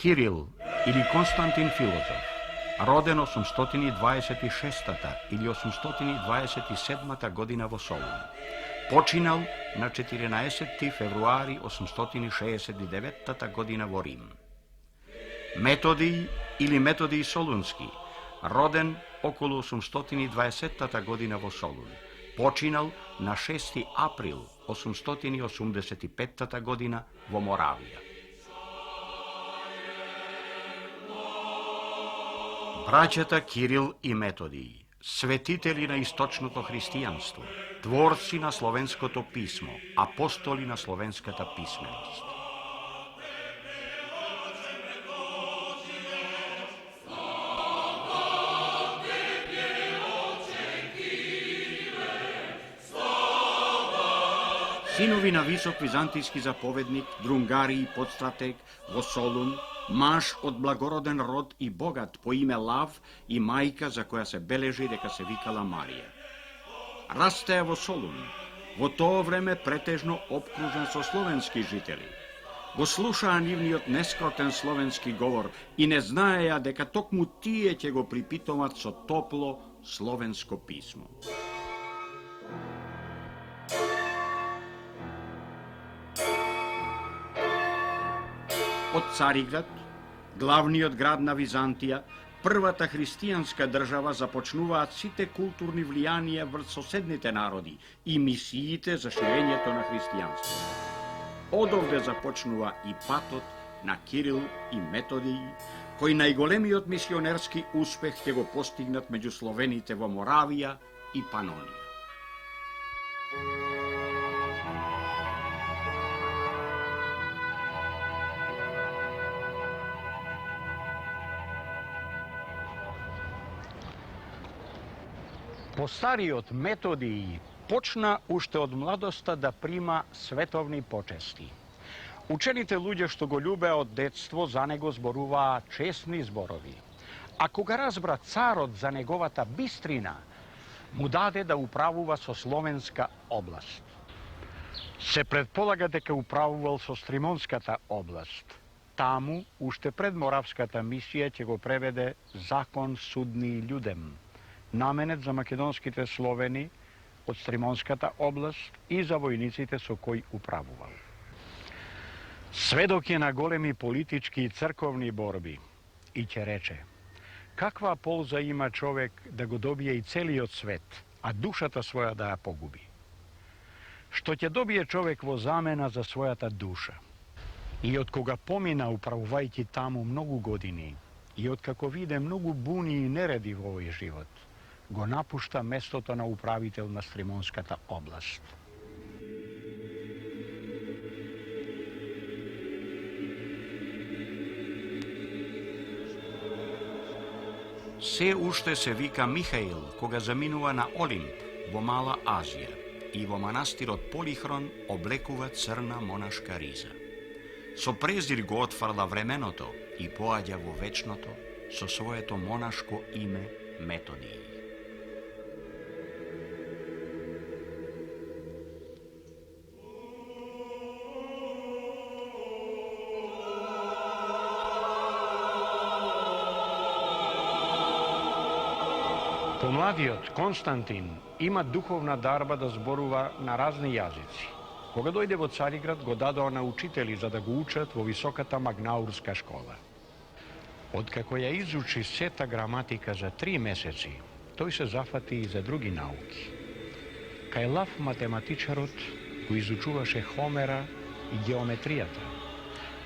Кирил или Константин Филозоф, роден 826 или 827 година во Солун. Починал на 14 февруари 869 година во Рим. Методий или Методий Солунски, роден околу 820 година во Солун. Починал на 6 април 885 година во Моравија. Браќата Кирил и Методий, светители на источното христијанство, творци на словенското писмо, апостоли на словенската писменост. Синови на висок византијски заповедник, друнгари и подстратег во Солун, маж од благороден род и богат по име Лав и мајка за која се бележи дека се викала Марија. Растеа во Солун, во тоа време претежно обкружен со словенски жители. Го слушаа нивниот нескротен словенски говор и не знаеа дека токму тие ќе го припитомат со топло словенско писмо. Од Цариград, главниот град на Византија, првата христијанска држава, започнуваат сите културни влијанија врз соседните народи и мисиите за ширењето на христијанството. Одовде започнува и патот на Кирил и Методий, кој најголемиот мисионерски успех ќе го постигнат меѓу словените во Моравија и Панонија. Постариот Методий почна уште од младоста да прима световни почести. Учените луѓе што го љубеа од детство за него зборуваа честни зборови. А кога разбра царот за неговата бистрина, му даде да управува со Словенска област. Се предполага дека управувал со Стримонската област. Таму, уште пред Моравската мисија, ќе го преведе закон судни људем, наменет за македонските словени од Стримонската област и за војниците со кои управувал. Сведок е на големи политички и црковни борби и ќе рече: каква полза има човек да го добие и целиот свет, а душата своја да ја погуби? Што ќе добие човек во замена за својата душа? И од кога помина управувајќи таму многу години, и откако виде многу буни и нереди во овој живот, го напушта местото на управител на Стримонската област. Се уште се вика Михаил кога заминува на Олимп во Мала Азија и во манастирот Полихрон облекува црна монашка риза. Со презир го отфрла временото и поаѓа во вечното со своето монашко име Методий. Помладиот Константин има духовна дарба да зборува на разни јазици. Кога дојде во Цариград, го дадоа на учители за да го учат во високата магнаурска школа. Откако ја изучи сета граматика за 3 месеци, тој се зафати и за други науки. Кај Лав математичарот го изучуваше Хомера и геометријата,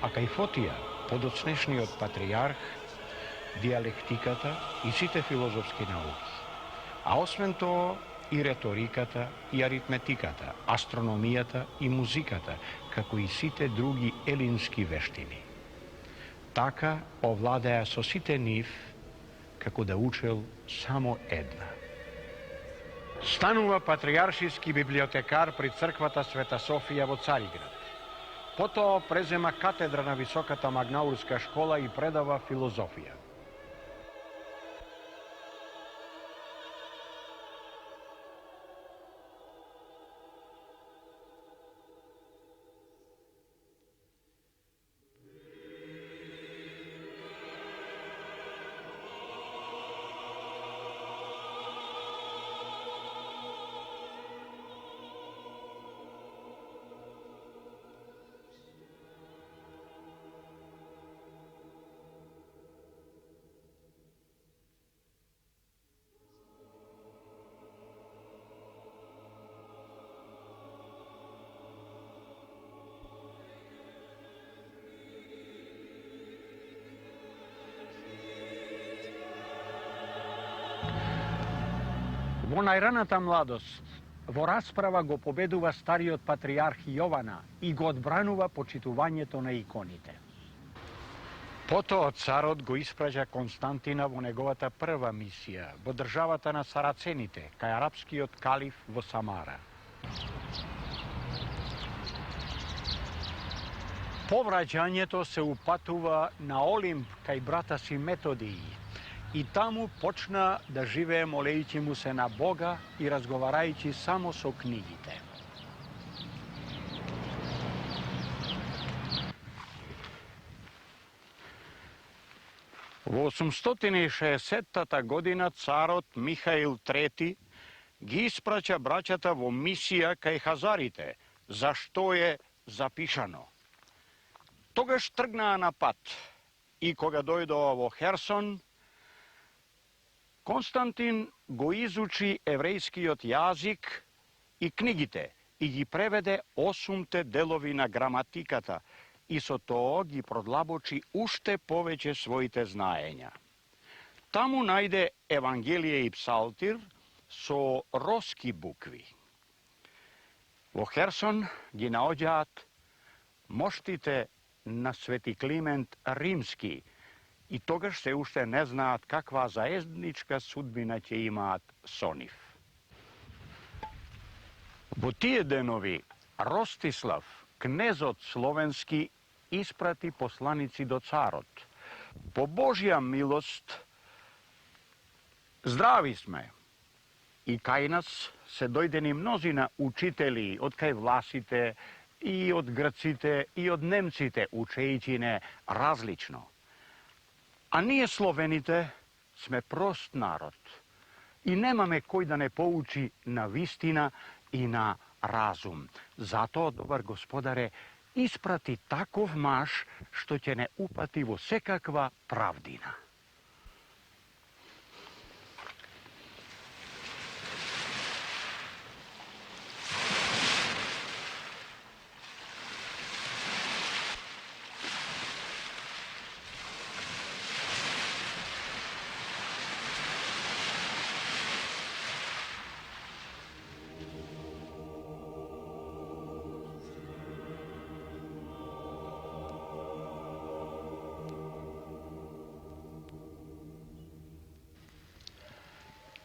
а кај Фотија, подоцнешниот патриарх, диалектиката и сите филозофски науки. А освен тоа и реториката и аритметиката, астрономијата и музиката, како и сите други елински вештини. Така овладеа со сите нив, како да учел само една. Станува патриаршиски библиотекар при црквата Света Софија во Цариград. Потоа презема катедра на високата магнаурска школа и предава филозофија. Во најраната младост, во расправа го победува стариот патриарх Јована и го одбранува почитувањето на иконите. Потоа царот го испраќа Константина во неговата прва мисија во државата на сарацените, кај арапскиот калиф во Самара. По враќањето се упатува на Олимп кај брата си Методиј и таму почна да живее молејќи му се на Бога и разговарајќи само со книгите. Во 860 година царот Михаил III ги испраќа браќата во мисија кај хазарите, за што е запишано. Тогаш тргнаа на пат и кога дојдоа во Херсон, Константин го изучи еврејскиот јазик и книгите и ги преведе 8 делови на граматиката и со тоа ги продлабочи уште повеќе своите знаења. Таму најде Евангелие и Псалтир со роски букви. Во Херсон ги наоѓаат моштите на Свети Климент Римски и тогаш се уште не знаат каква заедничка судбина ќе имаат со нив. Во тие денови Ростислав, кнезот словенски, испрати посланици до царот. По Божја милост, здрави сме. И кај нас се дојдени мнозина учители од кај власите, и од грците, и од немците, учејќи не различно. А ние словените сме прост народ и немаме кој да не поучи на вистина и на разум. Затоа, добар Господаре, испрати таков маж што ќе не упати во секаква правдина.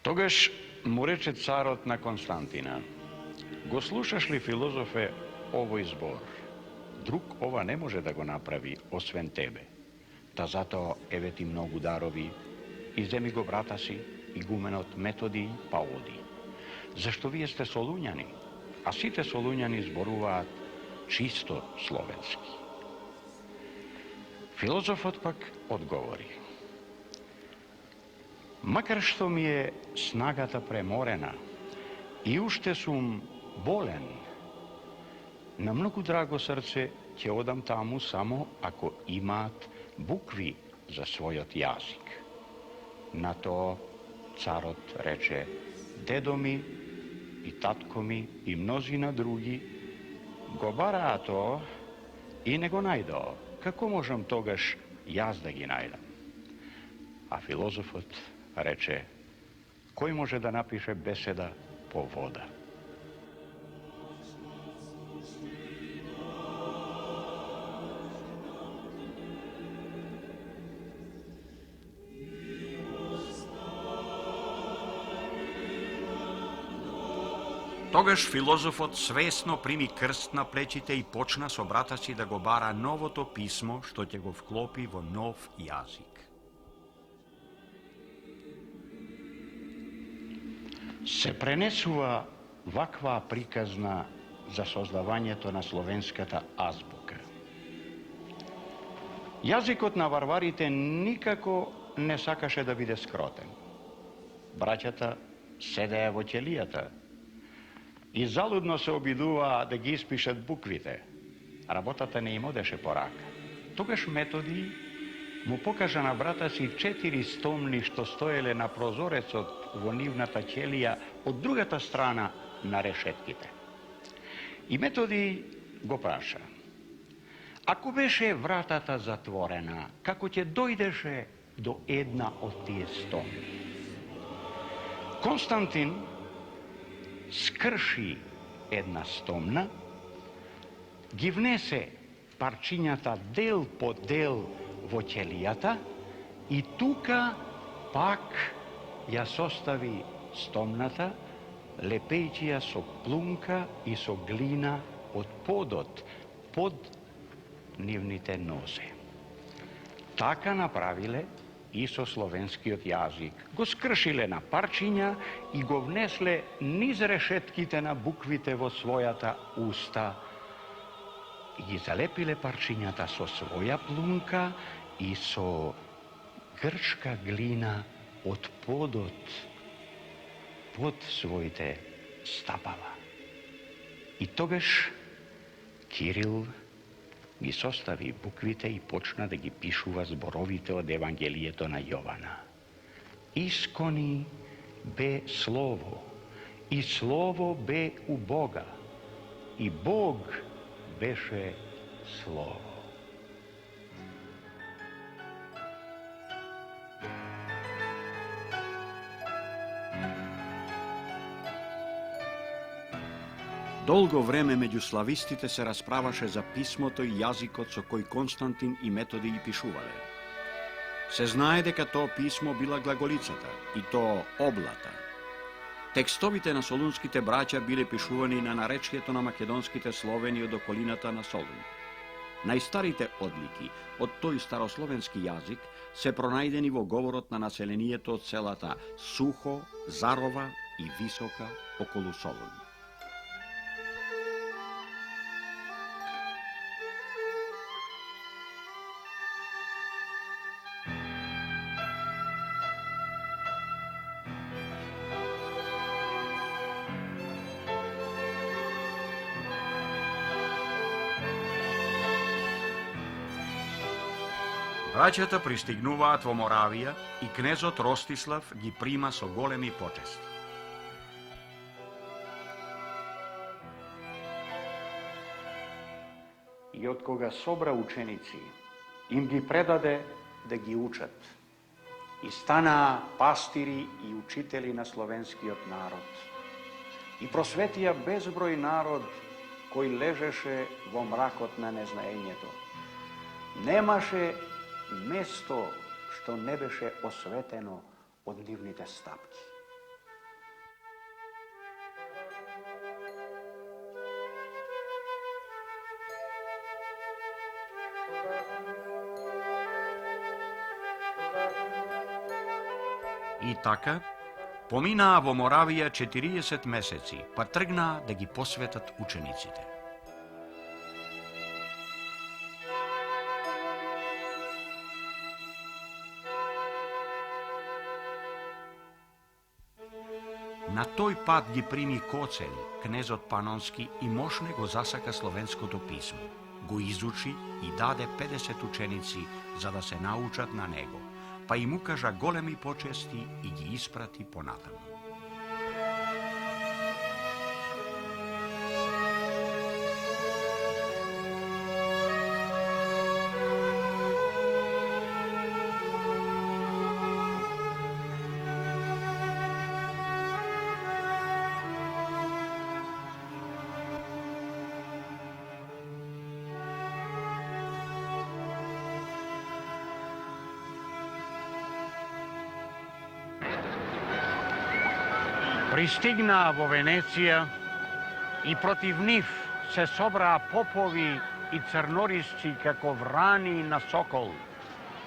Тогаш му рече царот на Константина: го слушаш ли, филозофе, овој збор? Друг ова не може да го направи, освен тебе. Та затоа еве ти многу дарови, и земи го брата си, игуменот Методиј, па оди. Зашто вие сте солуњани, а сите солуњани зборуваат чисто словенски. Филозофот пак одговори: макар што ми е снагата преморена и уште сум болен, на многу драго срце ќе одам таму само ако имаат букви за својот јазик. На тоа царот рече: дедо ми и татко ми и мнозина други го бараа тоа и не го најдоа. Како можам тогаш јас да ги најдам? А филозофот рече: кој може да напише беседа по вода? Тогаш филозофот свесно прими крст на плечите и почна со брата си да го бара новото писмо што ќе го вклопи во нов јазик. Се пренесува ваква приказна за создавањето на словенската азбука. Јазикот на варварите никако не сакаше да биде скротен. Браќата седеа во ќелијата и залудно се обидуваа да ги испишат буквите. Работата не им одеше по рака. Тогаш Методиј му покажа на брата си 4 стомни што стоеле на прозорецот во нивната ќелија од другата страна на решетките. И Методиј го праша: ако беше вратата затворена, како ќе дојдеше до една од тие стомни? Константин скрши една стомна, ги внесе парчињата дел по дел во ќелијата и тука пак ја состави стомната, лепејќи ја со плунка и со глина од подот под нивните нозе. Така направиле и со словенскиот јазик. Го скршиле на парчиња и го внесле низ решетките на буквите во својата уста и ги залепиле парчињата со своја плунка и со грчка глина од подот под своите стапала. И тогаш Кирил ги состави буквите и почна да ги пишува зборовите од Евангелието на Јована. Искони бе Слово, и Слово бе у Бога, и Бог беше Слово. Долго време меѓу славистите се расправаше за писмото и јазикот со кој Константин и Методи ги пишувале. Се знае дека тоа писмо била глаголицата, и то облата. Текстовите на солунските браќа биле пишувани на наречјето на македонските словени од околината на Солун. Најстарите одлики од тој старословенски јазик се пронајдени во говорот на населението од селата Сухо, Зарова и Висока околу Солун. Браќата пристигнуваат во Моравија и кнезот Ростислав ги прима со големи почести. И од кога собра ученици, им ги предаде да ги учат. И станаа пастири и учители на словенскиот народ. И просветија безброј народ кој лежеше во мракот на незнаењето. Немаше место што не беше осветено од нивните стапки. И така, поминаа во Моравија 40 месеци, па тргнаа да ги посветат учениците. На тој пат ги прими Коцел, кнезот Панонски, и мошне го засака словенското писмо. Го изучи и даде 50 ученици за да се научат на него, па им укажа големи почести и ги испрати понатаму. Пристигнаа во Венеција и против нив се собраа попови и црнорисци како врани на сокол.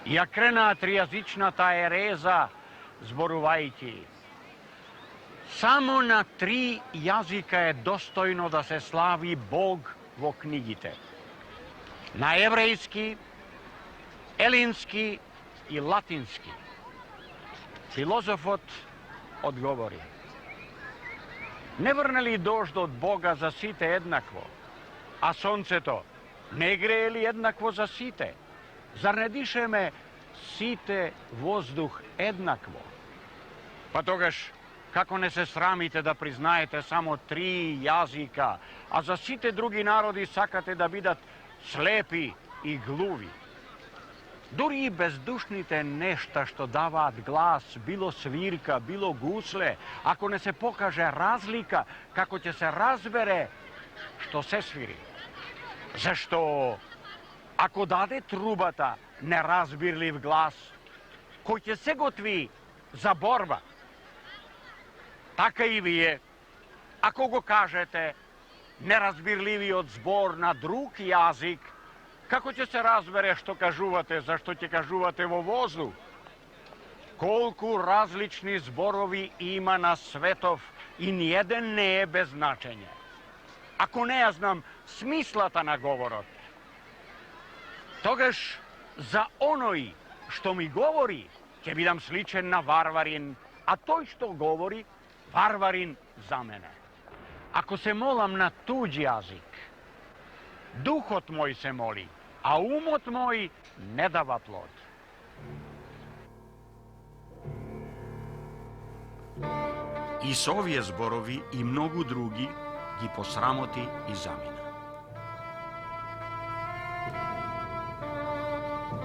И ја кренаа тријазичната ереза, зборувајќи: само на 3 јазика е достојно да се слави Бог во книгите. На еврејски, елински и латински. Филозофот одговори: не врне ли дожд од Бога за сите еднакво, а сонцето не грее ли еднакво за сите? Зар не дишеме сите воздух еднакво? Па тогаш, како не се срамите да признаете само 3 јазика, а за сите други народи сакате да бидат слепи и глуви? Дури и бездушните нешта што даваат глас, било свирка, било гусле, ако не се покаже разлика, како ќе се разбере што се свири. Зашто ако даде трубата неразбирлив глас, кој ќе се готви за борба, така и вие, ако го кажете неразбирливиот збор на друг јазик, како ќе се разбере што кажувате, зашто ќе кажувате во воздух? Колку различни зборови има на светов и ниеден не е без значење. Ако не ја знам смислата на говорот, тогаш за оној што ми говори, ќе бидам сличен на варварин, а тој што говори, варварин за мене. Ако се молам на туѓ јазик, духот мој се моли, а умот мој не дава плод. И со овие зборови и многу други ги посрамоти и замина.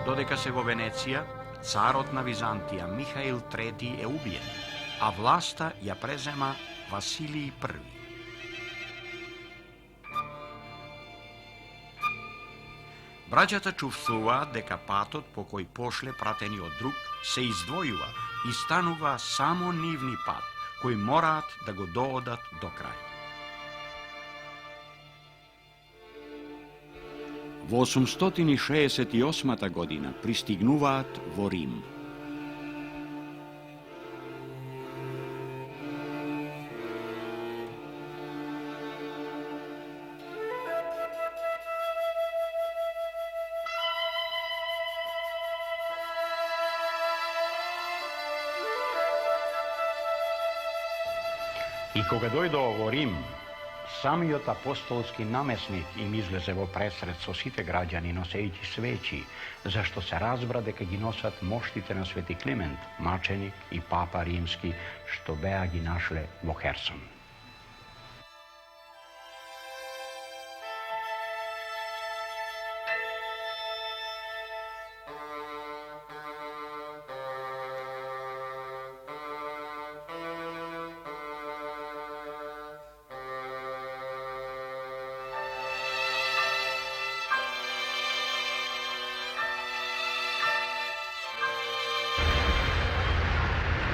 Додека се во Венеција, царот на Византија Михаил III е убиен, а власта ја презема Василий I. Браќата чувствуваат дека патот по кој пошле пратени од друг се издвојува и станува само нивни пат, кој мораат да го доодат до крај. Во 868 година пристигнуваат во Рим. И кога дојдоа во Рим, самиот апостолски намесник им излезе во пресред со сите граѓани носејќи свечи, зашто се разбра дека ги носат моштите на Свети Климент, маченик и папа римски, што беа ги нашле во Херсон.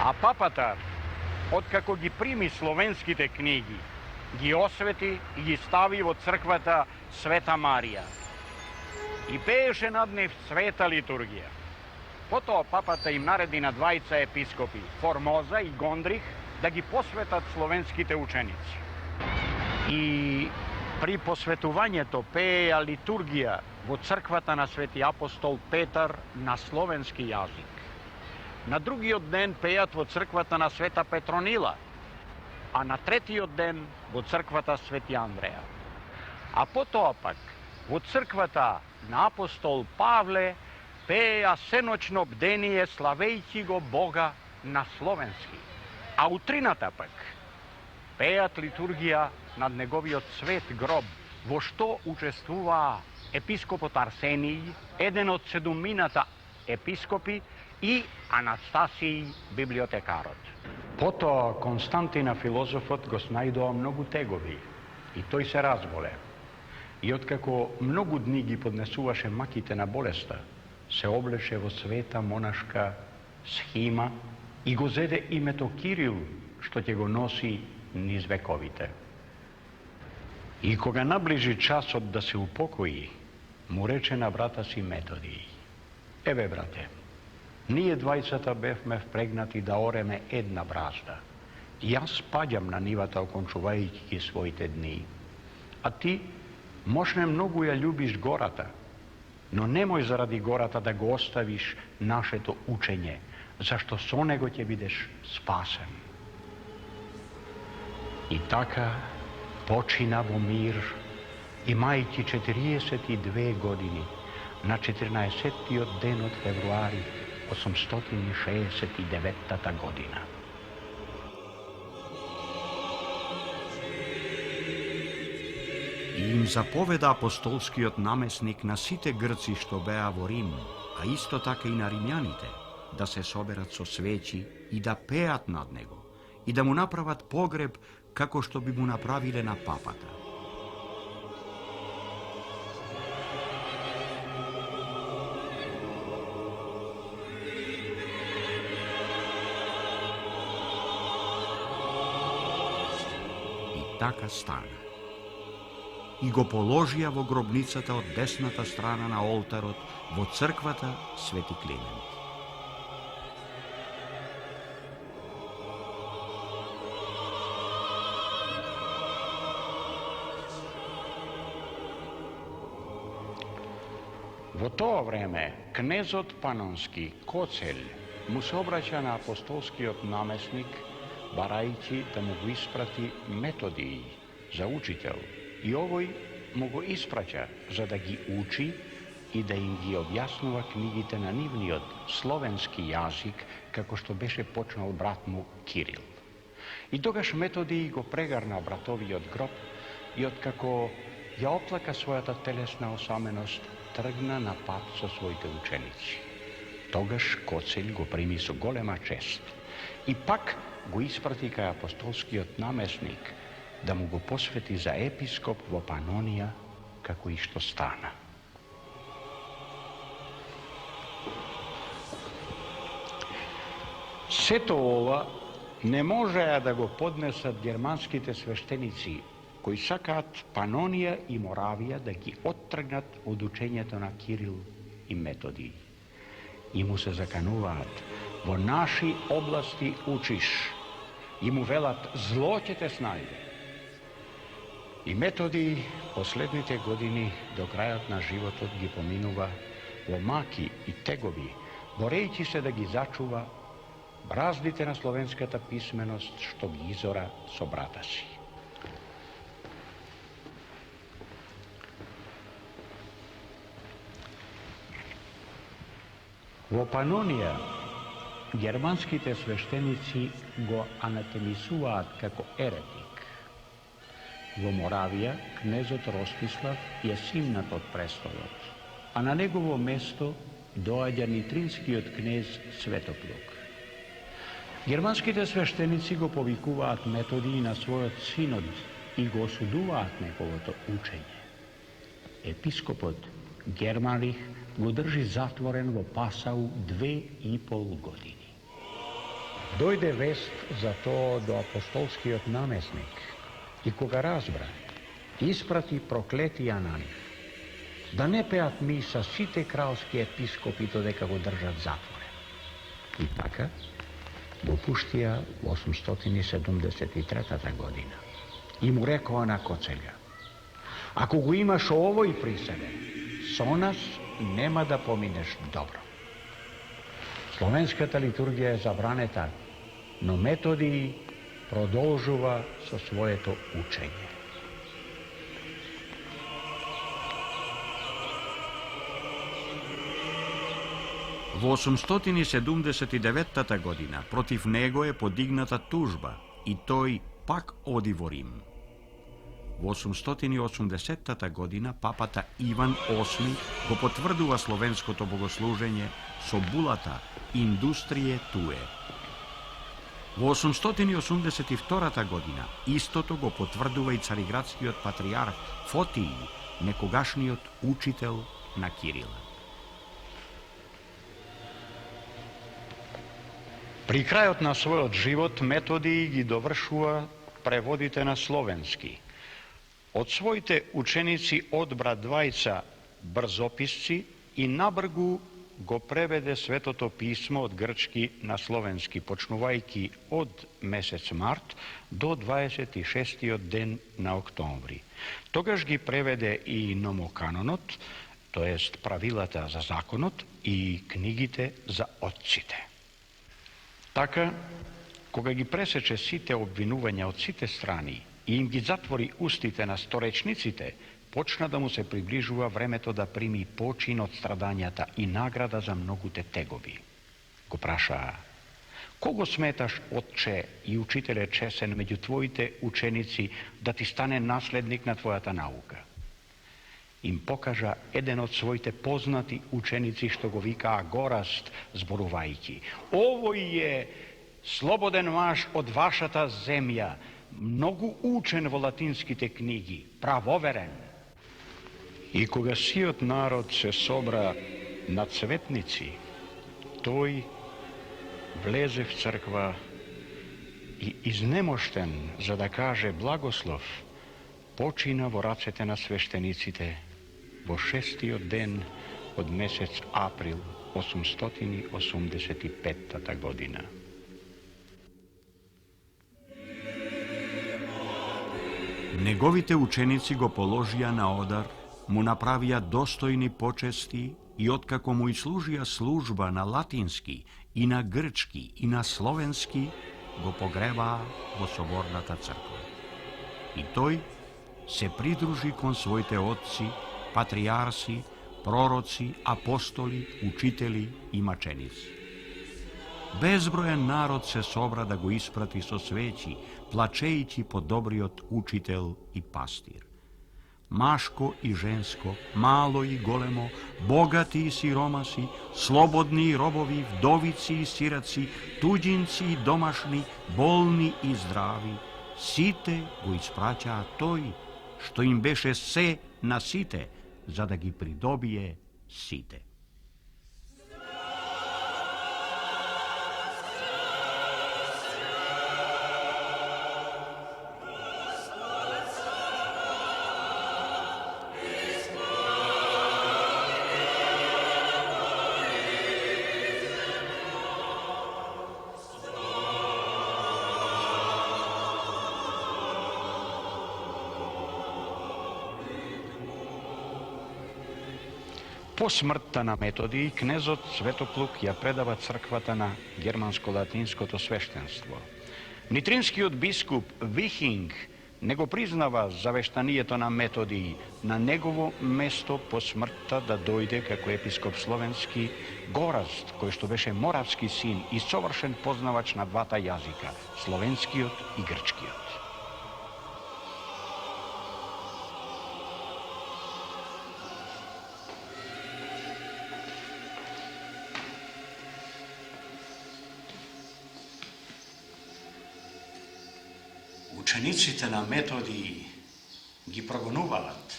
А папата, откако ги прими словенските книги, ги освети и ги стави во црквата Света Марија. И пееше над нив света литургија. Потоа папата им нареди на двајца епископи, Формоза и Гондрих, да ги посветат словенските ученици. И при посветувањето пееја литургија во црквата на Свети апостол Петар на словенски јазик. На другиот ден пеат во црквата на Света Петронила, а на третиот ден во црквата Свети Андреја. А потоа пак во црквата на апостол Павле пееа сеночно бдение славејќи го Бога на словенски. А утрината пак пеат литургија над неговиот свет гроб, во што учествуваа епископот Арсениј, еден од 7 епископи, и Анастасиј библиотекарот. Потоа Константина филозофот го снајдоа многу тегови и тој се разболе. И откако многу дни ги поднесуваше маките на болеста, се облеше во света монашка схима и го зеде името Кирил, што ќе го носи низ вековите. И кога наближи часот да се упокои, му рече на брата си Методиј: еве, брате, ние двајцата бевме впрегнати да ореме една бразда. Јас паѓам на нивата окончувајќи ги своите дни. А ти можне многу ја љубиш гората, но немој заради гората да го оставиш нашето учење, зашто со него ќе бидеш спасен. И така почина во мир, имајќи 42 години, на 14-тиот ден од февруари 869 година. И им заповеда апостолскиот намесник на сите грци што беа во Рим a isto tako i na Rimljanite, da se soberat so sveći i da pejat nad nego i da mu napravat pogreb kako što bi mu napravile na papata. I така стана. И го положија во гробницата од десната страна на олтарот во црквата Свети Климент. Во тоа време, кнезот Панонски, Коцель, му се обраќа на апостолскиот намесник, барајќи да му го испрати Методиј за учител. И овој му го испраќа за да ги учи и да им ги објаснува книгите на нивниот словенски јазик, како што беше почнал брат му Кирил. И тогаш Методиј го прегарна братовиот гроб и откако ја оплака својата телесна осаменост, тргна на пат со своите ученици. Тогаш Коцель го прими со голема чест и пак го испрати кај апостолскиот намесник да му го посвети за епископ во Панонија, како и што стана. Сето ова не можеа да го поднесат германските свештеници, кои сакаат Панонија и Моравија да ги оттргнат од учењето на Кирил и Методиј. И му се закануваат: во наши области учиш. И му велат: зло ќе те снајде. И Методиј последните години до крајот на животот ги поминува во маки и тегови, борејќи се да ги зачува браздите на словенската писменост што ги изора со брата си. Во Панонија германските свештеници го анатемисуваат како еретик. Во Моравија кнезот Ростислав е симнат од престолот, а на негово место доаѓа нитринскиот кнез Светоплук. Германските свештеници го повикуваат Методиј на својот синод и го осудуваат неговото учење. Епископот Германлих го држи затворен во Пасау 2,5 години. Дојде вест за тоа до апостолскиот намесник и кога разбра, испрати проклетија на нив, да не пеат миса сите кралски епископи додека го држат затворен. И така го пуштија во 873 година. И му рекоа на Коцеља: ако го имаш овој при себе, со нас нема да поминеш добро. Словенската литургија е забранета, но Методиј продолжува со своето учење. Во 879 година против него е подигната тужба и тој пак оди во Рим. Во 880 година папата Иван VIII го потврдува словенското богослужење со булата Индустрије туе. Во 882 година истото го потврдува и цариградскиот патриарх Фотиј, некогашниот учител на Кирила. При крајот на својот живот Методиј ги довршува преводите на словенски. Од своите ученици одбра двајца брзописци и набргу го преведе Светото писмо од грчки на словенски, почнувајќи од месец март до 26-тиот ден на октомври. Тогаш ги преведе и номоканонот, тоест правилата за законот, и книгите за отците. Така, кога ги пресече сите обвинувања од сите страни и им ги затвори устите на сторечниците, почна да му се приближува времето да прими почин од страдањата и награда за многуте тегови. Го прашаа: кого сметаш, отче и учителе чесен меѓу твоите ученици, да ти стане наследник на твојата наука? im pokaža jeden od svojte poznati učenici što go vika Gorazd zboruvajki. Ovo je sloboden vaš od vašata zemlja, mnogo učen vo latinskite knjigi, pravoveren. I koga siot narod se sobra na cvetnici, toj vleze v crkva i iznemošten, za da kaže blagoslov, počina vo racete na sveštenicite vo 6. den od mesec april 885. godina. Неговите ученици го положија на одар, му направија достојни почести и откако му служија служба на латински, и на грчки, и на словенски, го погребаа во соборната црква. И тој се придружи кон своите отци, патријарси, пророци, апостоли, учители и маченици. Безброен народ се собра да го испрати со свеќи, плачејќи по добриот учител и пастир. Машко и женско, мало и големо, богати и сиромаси, слободни и робови, вдовици и сираци, туѓинци и домашни, болни и здрави, сите го испраќаа тој, што им беше се на сите, за да ги придобие сите. По смртта на Методий, кнезот Светоплук ја предава црквата на германско-латинското свештенство. Нитринскиот бискуп Вихинг не го признава завештанието на Методий, на негово место по смртта да дојде како епископ словенски Горазд, кој што беше моравски син и совршен познавач на двата јазика, словенскиот и грчкиот. Учениците на Методий ги прогонуваат,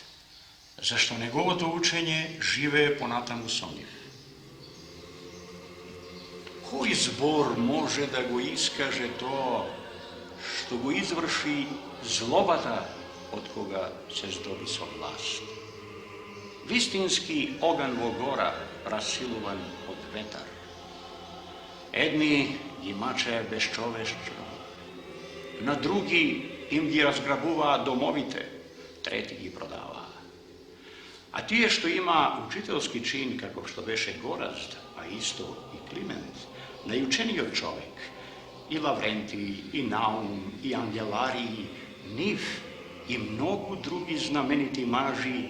зашто неговото учење живее понатаму со нив. Кој збор може да го искаже тоа што го изврши злобата од кога се здоби со власт? Вистински оган во гора, расилуван од ветар. Едни ги мачеа безчовечно, на други им ги разграбуваа домовите, трети ги продаваа. А тие што има учителски чин, како што беше Горазд, а исто и Климент, најучениот човек, и Лаврентий, и Наум, и Ангеларий, нив и многу други знаменити мажи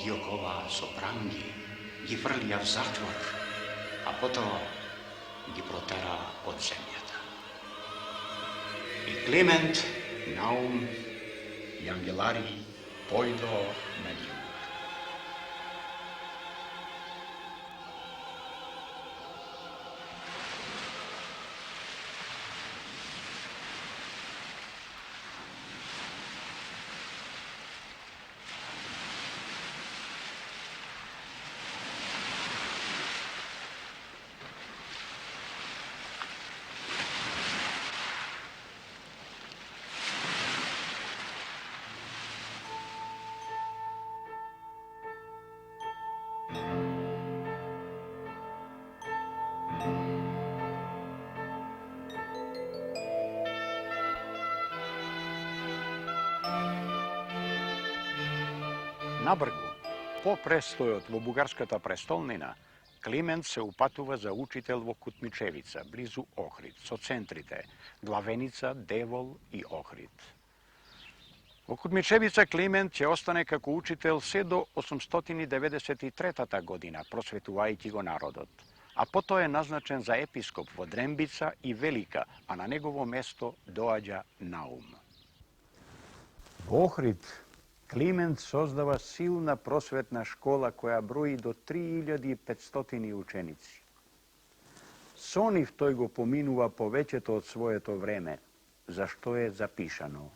ги оковаа со пранги, ги врлија в затвор, а потоа ги протераа од земјата. И Климент, Наум и Ангеларий појдо на југ. Набргу, по престојот во бугарската престолнина, Климент се упатува за учител во Кутмичевица, близу Охрид, со центрите Главеница, Девол и Охрид. Во Кутмичевица Климент ќе остане како учител се до 893 година, просветувајќи го народот, а потоа е назначен за епископ во Дрембица и Велика, а на негово место доаѓа Наум. Во Охрид Климент создава силна просветна школа која брои до 3500 ученици. Со нив тој го поминува повеќето од своето време, за што е запишано.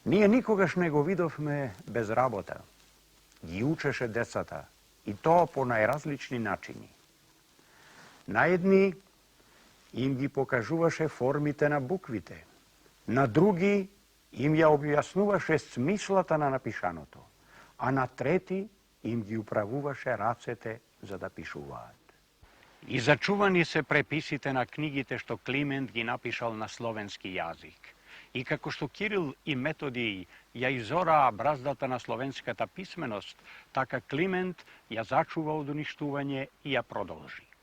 Ние никогаш не го видовме без работа. Ги учеше децата, и тоа по најразлични начини. На едни им ги покажуваше формите на буквите, на други им ја објаснуваше смислата на напишаното, а на трети им ги управуваше рацете за да пишуваат. И зачувани се преписите на книгите што Климент ги напишал на словенски јазик. И како што Кирил и Методиј ја изораа браздата на словенската писменост, така Климент ја зачува од уништување и ја продолжи.